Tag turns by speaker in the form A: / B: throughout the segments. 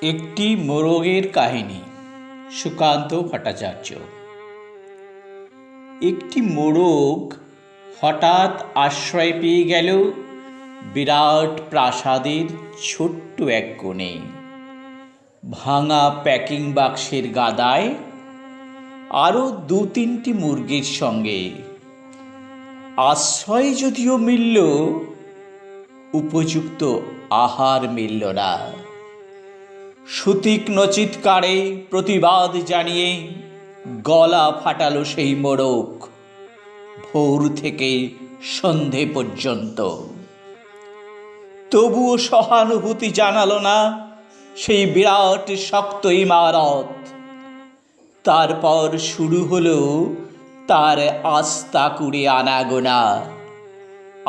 A: একটি মোরগের কাহিনী। সুকান্ত ভট্টাচার্য। একটি মোরগ হঠাৎ আশ্রয় পেয়ে গেল বিরাট প্রাসাদের ছোট্ট এক কোণে। ভাঙা প্যাকিং বাক্সের গাদায় আরও 2-3টি মুরগির সঙ্গে। আশ্রয় যদিও মিলল, উপযুক্ত আহার মিলল না। সুতীক্ষ্ণ চিৎকারে প্রতিবাদ জানিয়ে গলা ফাটালো সেই মোরগ ভোর থেকে সন্ধে পর্যন্ত। তবুও সহানুভূতি জানালো না সেই বিরাট শক্ত ইমারত। তারপর শুরু হলো তার আস্তা কুড়ে আনাগোনা।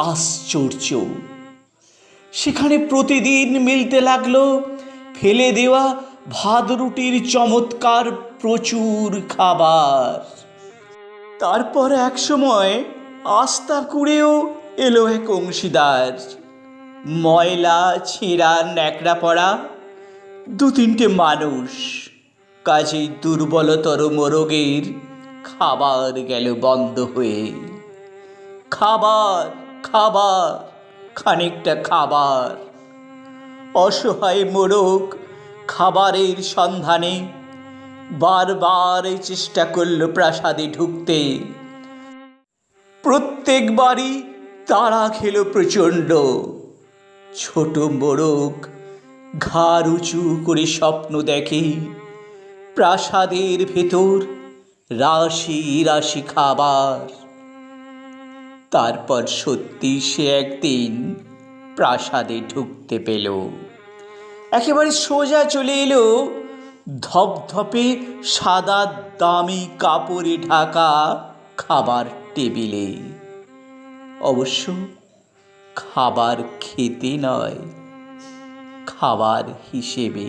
A: আশ্চর্য, সেখানে প্রতিদিন মিলতে লাগলো ফেলে দেওয়া ভাত রুটির চমৎকার প্রচুর খাবার। তারপর এক সময় আস্তা কুড়েও এলো এক অংশীদার। ময়লা ছেঁড়া ন্যাকড়া পড়া 2-3টে মানুষ। কাজেই দুর্বলতর মোরগের খাবার গেল বন্ধ হয়ে। খাবার খাবার খানিকটা খাবার। অসহায় মোরগ খাবারের সন্ধানে বারবার চেষ্টা করল প্রাসাদে ঢুকতে। প্রত্যেকবারই তাড়া খেল প্রচণ্ড। ছোট মোরগ ঘাড় উঁচু করে স্বপ্ন দেখে প্রাসাদের ভেতর রাশি রাশি খাবার। তারপর সত্যি সে একদিন প্রাসাদে ঢুকতে পেল। একেবারে সোজা চলে এলো ধপধপে সাদা দামি কাপড়ে ঢাকা খাবার টেবিলে। অবশ্য খাবার খেতে নয়, খাবার হিসেবে।